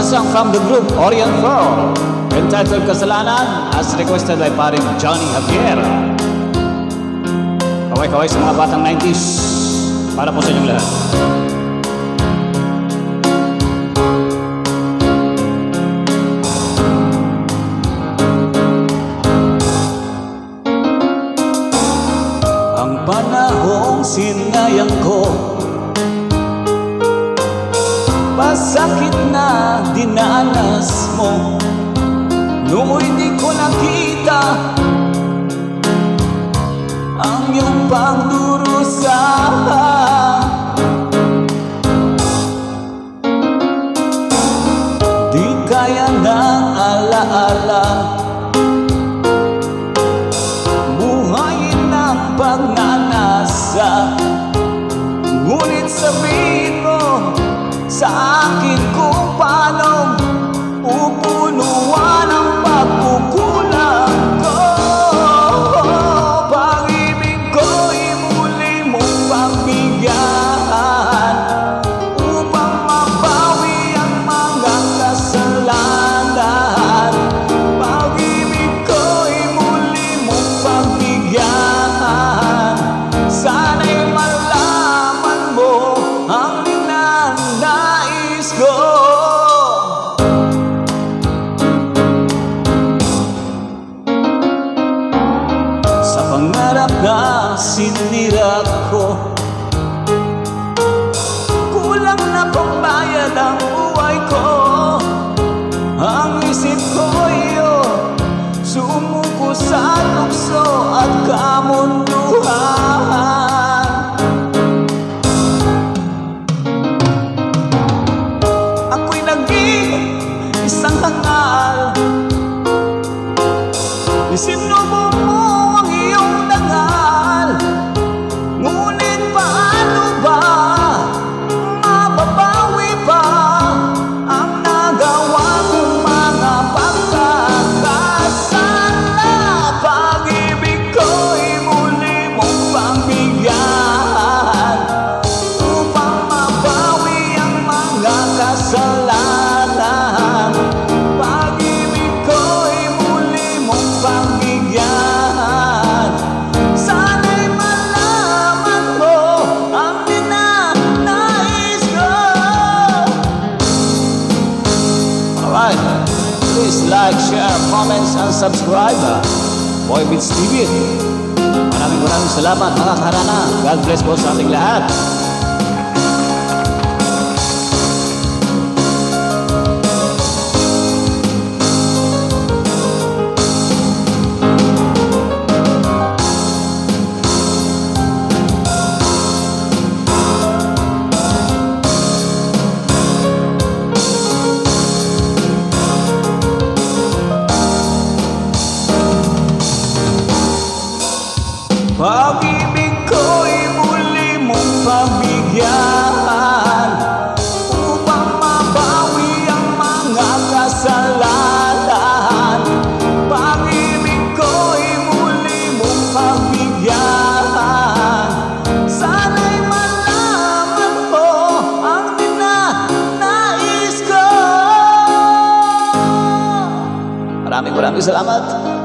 song from the group Orient Pearl, entitled Kasalanan, as requested by paring Johnny Javier. Kaway-kaway sa mga batang 90s, para po sa inyong lahat. Ang panahong sinayang ko, pasakit na dinanas mo. Nooy di ko nakita ang iyong pagdurusa. Di kaya ng alaala buhayin ng pagnanasa. Ngunit sabihin mo sa akin kung paano upunuan ang pagkukulang ko. Pag-ibig ko'y muli mong pagbigyan upang mabawi ang mga kasalanan. Pag-ibig ko'y muli mong pagbigyan. Sana'y malaman mo ang ninanais ko. Sa pangarap na sinira ko, kulang na pambayad ang buhay ko. Ang isip ko'y sumuko sa tukso at kamunduhan. Ako'y naging isang hangal, isinubo mo ang iyong dangal. Ngunit paano ba mababawi pa ang nagawa kong mga pagkakasala? Pag-ibig ko'y muli mong pagbigyan upang mabawi ang mga kasalanan. Pag-ibig ko'y muli mong pagbigyan. Sana'y malaman mo ang ninanais ko. Alright, please like, share, comments, and subscribe. Boy Beats TV. Maraming salamat mga kaharana. God bless po sa ating lahat. Pag-ibig ko'y muli mong pagbigyan upang mabawi ang mga kasalanan. Pag-ibig ko'y muli mong pagbigyan. Sana'y malaman mo ang ninanais ko. Maraming salamat.